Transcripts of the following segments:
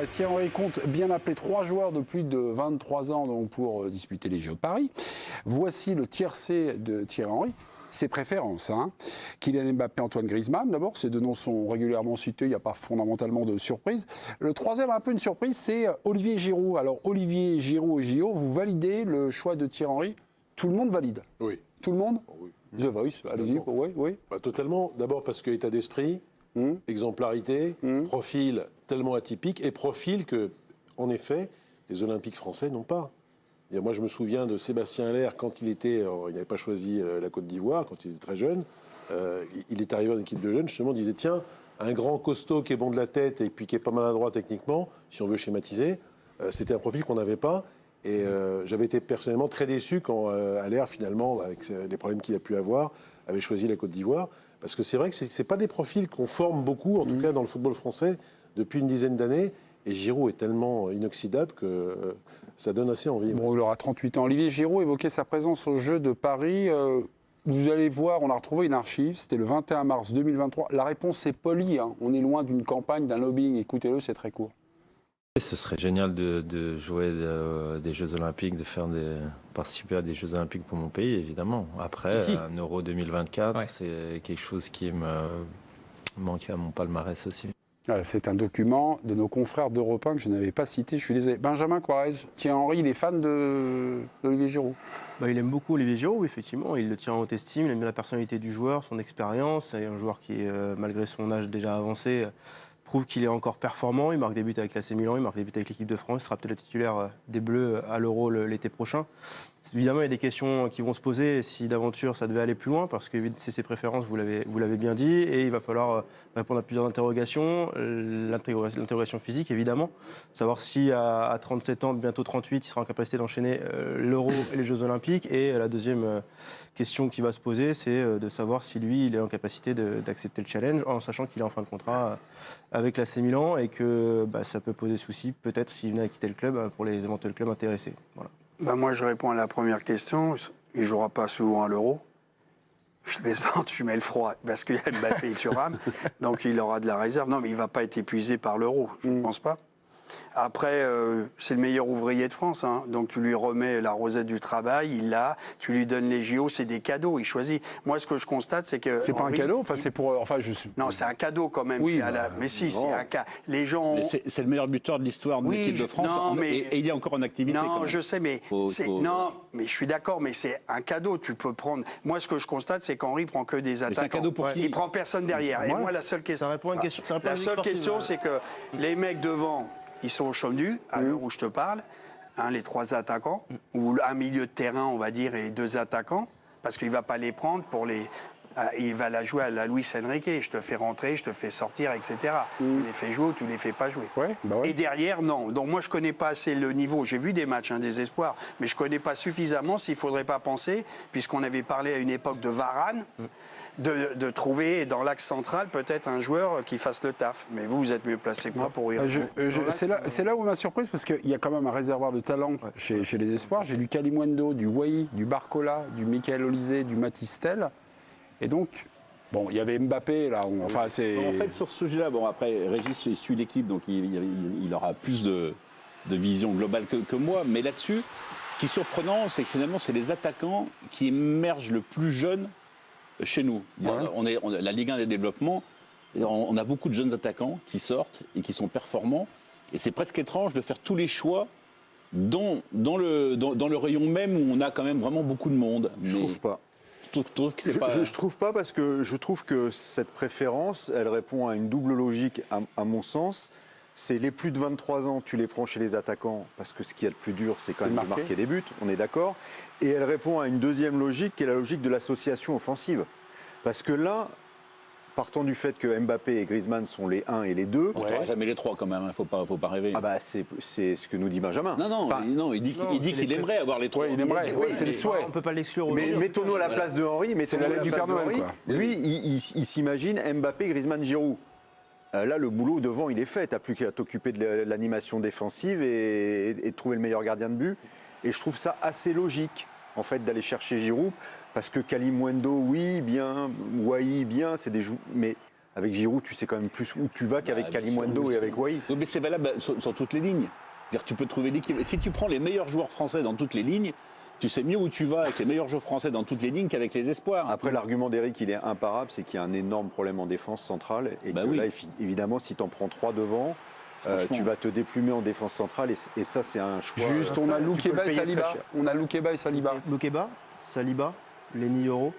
Thierry Henry compte bien appeler 3 joueurs de plus de 23 ans donc, pour disputer les Jeux de Paris. Voici le tiercé de Thierry Henry. Ses préférences. Kylian Mbappé, Antoine Griezmann, d'abord, ces deux noms sont régulièrement cités, il n'y a pas fondamentalement de surprise. Le troisième, un peu une surprise, c'est Olivier Giroud. Alors, Olivier Giroud au JO, vous validez le choix de Thierry Henry? Tout le monde valide? Oui. Tout le monde? Oui. The Voice, allez-y. Oui. Bah, totalement. D'abord parce que état d'esprit, exemplarité, profil tellement atypique et profil que, en effet, les Olympiques français n'ont pas. Et moi, je me souviens de Sébastien Haller quand il n'avait pas choisi la Côte d'Ivoire, quand il était très jeune. Il est arrivé en équipe de jeunes, justement, il disait tiens, un grand costaud qui est bon de la tête et puis qui est pas maladroit techniquement, si on veut schématiser, c'était un profil qu'on n'avait pas. Et j'avais été personnellement très déçu quand Haller, finalement, avec les problèmes qu'il a pu avoir, avait choisi la Côte d'Ivoire. Parce que c'est vrai que ce n'est pas des profils qu'on forme beaucoup, en tout cas dans le football français, depuis une dizaine d'années. Et Giroud est tellement inoxydable que ça donne assez envie. Bon, il aura 38 ans. Olivier Giroud évoquait sa présence aux Jeux de Paris. Vous allez voir, on a retrouvé une archive, c'était le 21 mars 2023. La réponse est polie, on est loin d'une campagne, d'un lobbying. Écoutez-le, c'est très court. Ce serait génial de jouer des Jeux Olympiques, participer à des Jeux Olympiques pour mon pays, évidemment. Après, un Euro 2024, c'est quelque chose qui me manque à mon palmarès aussi. Voilà, c'est un document de nos confrères d'Europe 1 que je n'avais pas cité, je suis désolé. Benjamin Quarez, Thierry Henry, il est fan d'Olivier Giroud. Il aime beaucoup Olivier Giroud, effectivement. Il le tient en haute estime, il aime bien la personnalité du joueur, son expérience. C'est un joueur qui, malgré son âge déjà avancé, prouve qu'il est encore performant. Il marque des buts avec l'AC Milan, il marque des buts avec l'équipe de France. Il sera peut-être le titulaire des Bleus à l'Euro l'été prochain. Évidemment, il y a des questions qui vont se poser si d'aventure ça devait aller plus loin, parce que c'est ses préférences, vous l'avez bien dit, et il va falloir répondre à plusieurs interrogations. L'interrogation physique, évidemment. Savoir si à 37 ans, bientôt 38, il sera en capacité d'enchaîner l'Euro et les Jeux Olympiques. Et la deuxième question qui va se poser, c'est de savoir si lui, il est en capacité d'accepter le challenge, en sachant qu'il est en fin de contrat avec l'AC Milan et que ça peut poser souci, peut-être, s'il venait à quitter le club, pour les éventuels clubs intéressés. Voilà. Moi, je réponds à la première question. Il ne jouera pas souvent à l'Euro. Je plaisante, je mets le froid, parce qu'il y a Mbappé et Thuram, donc il aura de la réserve. Non, mais il ne va pas être épuisé par l'Euro, je ne pense pas. Après, c'est le meilleur ouvrier de France, donc tu lui remets la rosette du travail, il l'a, tu lui donnes les JO, c'est des cadeaux, il choisit. Moi, ce que je constate, c'est que... C'est pas un cadeau, c'est pour... Non, c'est un cadeau quand même. Oui, mais si, c'est un cas. Les gens... C'est le meilleur buteur de l'histoire de l'équipe de France, et il est encore en activité. Non, je sais, mais... Non, mais je suis d'accord, mais c'est un cadeau, tu peux prendre... Moi, ce que je constate, c'est qu'Henry prend que des attaquants. C'est un cadeau pour qui ? Il prend personne derrière. Et moi, la seule question... Ça répond à une question. La seule question, c'est que les mecs devant... Ils sont au chaume nu, à l'heure où je te parle, les 3 attaquants, ou un milieu de terrain, on va dire, et 2 attaquants, parce qu'il ne va pas les prendre pour les... il va la jouer à la Luis Enrique, je te fais rentrer, je te fais sortir, etc. Tu les fais jouer ou tu les fais pas jouer. Et derrière, non. Donc moi, je ne connais pas assez le niveau. J'ai vu des matchs, des espoirs, mais je ne connais pas suffisamment s'il ne faudrait pas penser, puisqu'on avait parlé à une époque de Varane, de trouver dans l'axe central peut-être un joueur qui fasse le taf. Mais vous êtes mieux placé que moi pour y répondre. C'est là où on m'a surprise, parce qu'il y a quand même un réservoir de talent chez les espoirs. J'ai du Kalimundo, du Wai, du Barcola, du Michael Olise, du Matistel. Et donc, bon, il y avait Mbappé, là. En fait, sur ce sujet-là, après, Régis suit l'équipe, donc il aura plus de vision globale que moi. Mais là-dessus, ce qui est surprenant, c'est que finalement, c'est les attaquants qui émergent le plus jeunes chez nous. La Ligue 1 des développements, on a beaucoup de jeunes attaquants qui sortent et qui sont performants. Et c'est presque étrange de faire tous les choix dans le rayon même où on a quand même vraiment beaucoup de monde. Je trouve pas. Je trouve pas, parce que je trouve que cette préférence, elle répond à une double logique à mon sens. C'est les plus de 23 ans, tu les prends chez les attaquants, parce que ce qu'il y a de plus dur, c'est quand même de marquer des buts, on est d'accord. Et elle répond à une deuxième logique, qui est la logique de l'association offensive. Parce que là, partant du fait que Mbappé et Griezmann sont les 1 et les 2... On n'aura jamais les 3 quand même, faut pas rêver. C'est ce que nous dit Benjamin. Non, il dit qu'il aimerait avoir les 3. Il aimerait, c'est le souhait. On ne peut pas l'exclure aujourd'hui. Mais mettons-nous à la place de Henry. Lui, il s'imagine Mbappé, Griezmann, Giroud. Là, le boulot devant, il est fait. Tu n'as plus qu'à t'occuper de l'animation défensive et de trouver le meilleur gardien de but. Et je trouve ça assez logique, en fait, d'aller chercher Giroud. Parce que Kalimundo, oui, bien. Wai, bien. C'est des joueurs. Mais Avec Giroud, tu sais quand même plus où tu vas qu'avec Kalimundo et avec Wai. Oui, mais c'est valable sur toutes les lignes. C'est-à-dire, tu peux trouver l'équipe. Si tu prends les meilleurs joueurs français dans toutes les lignes, tu sais mieux où tu vas avec les meilleurs joueurs français dans toutes les lignes qu'avec les espoirs. Après, l'argument d'Eric, il est imparable, c'est qu'il y a un énorme problème en défense centrale. Et que là, évidemment, si tu en prends 3 devant, tu vas te déplumer en défense centrale. Et ça, c'est un choix. Juste, on a Loukeba et Saliba. On a Loukeba et Saliba. Loukeba, Saliba, Lenny Yoro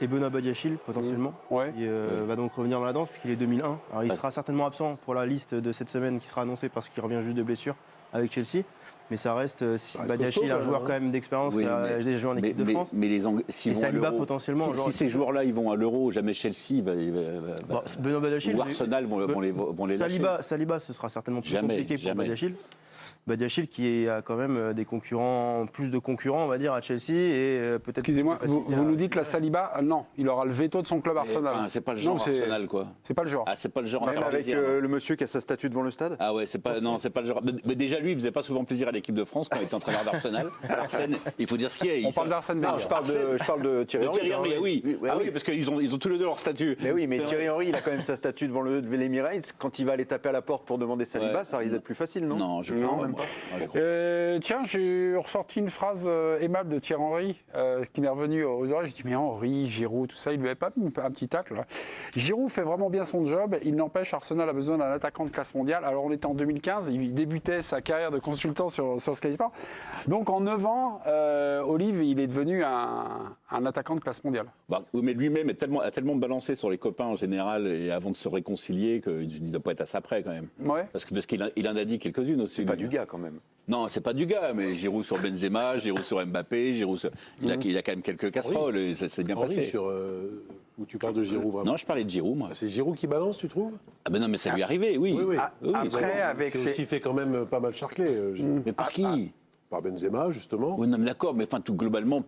et Benoît Badiachil, potentiellement. Ouais. Il va donc revenir dans la danse puisqu'il est 2001. Alors, il sera certainement absent pour la liste de cette semaine qui sera annoncée parce qu'il revient juste de blessure avec Chelsea. Mais ça reste, Badiachil, un joueur quand même d'expérience qui a déjà joué en équipe de France. Mais les Anglais, et Saliba potentiellement. Si ces joueurs-là, ils vont à l'Euro, jamais Chelsea Benoît Badiachil ou Arsenal vont les lâcher. Saliba, ce sera certainement plus compliqué pour Badiachil. Badiachil qui a quand même des concurrents, plus de concurrents, on va dire, à Chelsea et peut-être. Excusez-moi, vous nous dites la Saliba, non, il aura le veto de son club Arsenal. C'est pas le genre Arsenal, quoi. C'est pas le genre. Ah, c'est pas le genre. Même avec le monsieur qui a sa statue devant le stade. Ah ouais, c'est pas le genre. Mais déjà lui, il faisait pas souvent plaisir à l'équipe de France quand il était entraîneur d'Arsenal. Arsène, il faut dire ce qu'il y a. On parle d'Arsène Wenger. Je parle de Thierry Henry. Oui. Ah oui, parce qu'ils ont tous les deux leur statut. Mais oui, mais Thierry Henry, il a quand même sa statue devant l'Emirates. Quand il va aller taper à la porte pour demander Saliba, ça risque d'être plus facile, non? Non, je crois même pas. Tiens, j'ai ressorti une phrase aimable de Thierry Henry qui m'est revenue aux oreilles. J'ai dit, mais Henry, Giroud, tout ça, il lui avait pas mis un petit tacle là. Giroud fait vraiment bien son job. Il n'empêche, Arsenal a besoin d'un attaquant de classe mondiale. Alors, on était en 2015, il débutait sa carrière de consultant sur Sky Sport. Donc, en 9 ans, Olive, il est devenu un attaquant de classe mondiale. Oui, mais lui-même a tellement balancé sur les copains en général et avant de se réconcilier qu'il ne doit pas être à ça près quand même. Ouais. Parce qu'il en a dit quelques-unes aussi. C'est pas du gars quand même. Non, c'est pas du gars, mais Giroud sur Benzema, Giroud sur Mbappé, Giroud sur... il a quand même quelques casseroles et ça s'est bien passé. Où tu parles de Giroud vraiment? Non, je parlais de Giroud, moi. C'est Giroud qui balance, tu trouves? Ah ben non, mais ça lui est arrivé, oui. Après, avec c'est aussi fait quand même pas mal charcler. Mais par qui? Par Benzema, justement. Oui, non, mais d'accord, mais tout globalement,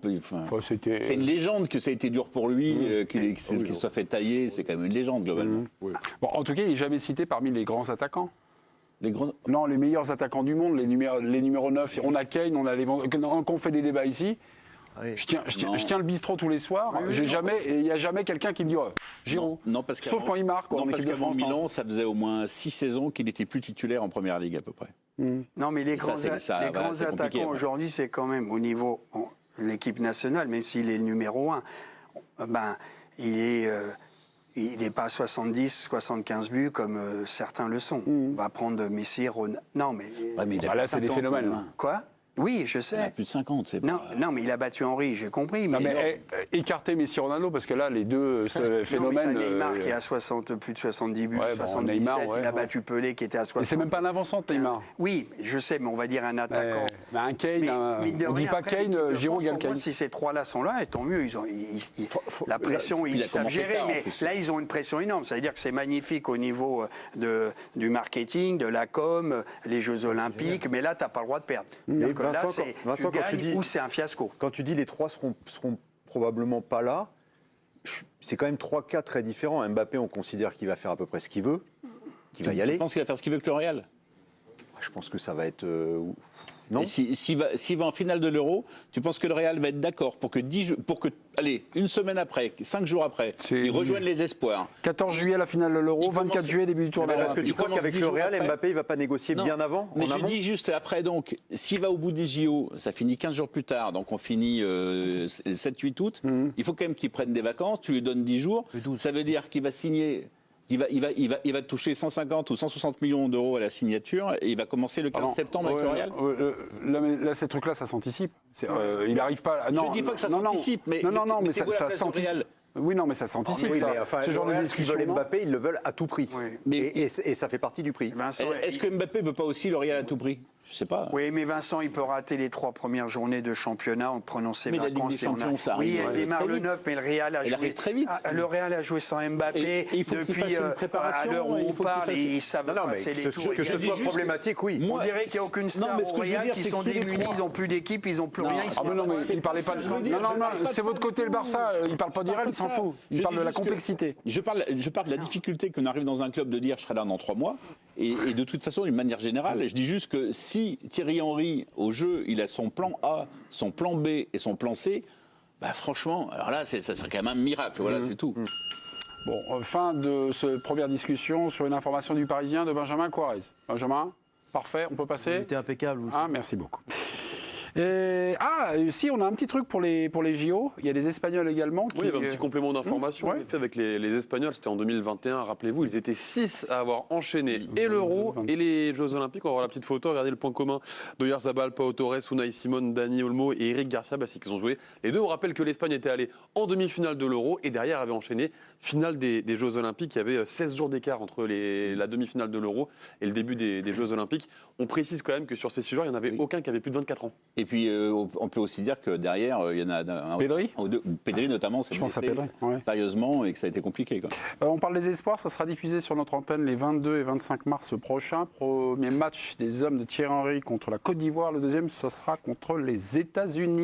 c'est une légende que ça a été dur pour lui, qu'il soit fait tailler, c'est quand même une légende, globalement. Bon, en tout cas, il n'est jamais cité parmi les grands attaquants. Les Non, les meilleurs attaquants du monde, les numéros 9. On a Kane, on a quand on fait des débats ici. Oui. Je tiens le bistrot tous les soirs. Il n'y a jamais quelqu'un qui me dit Giroud. Non, parce sauf quand il marque. Non, parce qu'avant Milan, ça faisait au moins 6 saisons qu'il n'était plus titulaire en première ligue à peu près. Non, mais les grands attaquants aujourd'hui, c'est quand même au niveau de l'équipe nationale, même s'il est le numéro 1, il n'est pas à 70, 75 buts comme certains le sont. On va prendre Messi, Ronaldo. Non, mais. Là, c'est des phénomènes. Quoi? Oui, je sais. Il a plus de 50, c'est non, mais il a battu Henry, j'ai compris. Mais écarter Messi Ronaldo, parce que là, les deux phénomènes. Non, mais Neymar qui est à plus de 70 buts, 77, Neymar, il a battu Pelé qui était à 60. Mais c'est même pas un avant-centre, Neymar. Oui, je sais, mais on va dire un attaquant. Un Kane, on ne dit pas Kane, Giroud égale Kane. Si ces trois-là sont là, tant mieux. La pression, ils savent gérer, mais là, ils ont une pression énorme. Ça veut dire que c'est magnifique au niveau du marketing, de la com, les Jeux Olympiques, mais là, tu n'as pas le droit de perdre. Vincent, quand tu dis ou c'est un fiasco. Quand tu dis les trois seront probablement pas là, c'est quand même 3 cas très différents. Mbappé, on considère qu'il va faire à peu près ce qu'il veut, qu'il va y aller. Tu penses qu'il va faire ce qu'il veut avec le Real? Je pense que ça va être... non. S'il va en finale de l'Euro, tu penses que le Real va être d'accord pour que une semaine après, 5 jours après, ils rejoignent les espoirs. 14 juillet la finale de l'Euro, 24 juillet début du tournoi. Parce que tu crois qu'avec le Real, Mbappé, il va pas négocier bien avant? Mais je dis juste après, donc, s'il va au bout des JO, ça finit 15 jours plus tard, donc on finit 7-8 août, il faut quand même qu'il prenne des vacances, tu lui donnes 10 jours, ça veut dire qu'il va signer... Il va toucher 150 ou 160 millions d'euros à la signature et il va commencer le 15 septembre avec le Real. Là, ces trucs-là, ça s'anticipe. Il n'arrive pas. Je ne dis pas que ça s'anticipe, mais ça s'anticipe. Oui, non, mais ça s'anticipe. Oui, ce genre de discussion. S'ils veulent Mbappé, ils le veulent à tout prix. Oui. Et ça fait partie du prix. Est-ce que Mbappé ne veut pas aussi le Real à tout prix? Je sais pas. Oui, mais Vincent, il peut rater les 3 premières journées de championnat en prenant ses vacances. Oui, elle démarre le 9, mais le Real a joué très vite. Le Real a joué sans Mbappé depuis à l'heure où on parle. Ils savent passer les tours. Que ce soit problématique, oui. On dirait qu'il n'y a aucune star au Real qui sont démunis, ils n'ont plus d'équipe, ils n'ont plus rien. Non, mais il ne parlait pas de... Non, c'est votre côté le Barça. Il ne parle pas d'Irel, il s'en fout. Il parle de la complexité. Je parle de la difficulté qu'on arrive dans un club de dire je serai là dans 3 mois. Et de toute façon, d'une manière générale, je dis juste que si Thierry Henry, au jeu, il a son plan A, son plan B et son plan C, franchement, alors là, ça serait quand même un miracle, voilà, c'est tout. Bon, fin de cette première discussion sur une information du Parisien de Benjamin Quarez. Benjamin, parfait, on peut passer. C'était impeccable. Merci beaucoup. Si, on a un petit truc pour les JO. Il y a les Espagnols également. Oui, il y avait un petit complément d'information. En effet, avec les Espagnols, c'était en 2021. Rappelez-vous, ils étaient 6 à avoir enchaîné et l'Euro et les Jeux Olympiques. On va voir la petite photo. Regardez le point commun d'Oyarzabal, Pau Torres, Unai Simon, Dani Olmo et Eric Garcia. C'est qu'ils ont joué. Les deux, on rappelle que l'Espagne était allée en demi-finale de l'Euro et derrière avait enchaîné finale des Jeux Olympiques. Il y avait 16 jours d'écart entre la demi-finale de l'Euro et le début des Jeux Olympiques. On précise quand même que sur ces 6 jours, il n'y en avait aucun qui avait plus de 24 ans. Et puis, on peut aussi dire que derrière, il y en a un Pedri ou deux. Pedri notamment, je pense à Pedri, sérieusement, et que ça a été compliqué. On parle des espoirs, ça sera diffusé sur notre antenne les 22 et 25 mars prochains. Premier match des hommes de Thierry Henry contre la Côte d'Ivoire. Le deuxième, ce sera contre les États-Unis.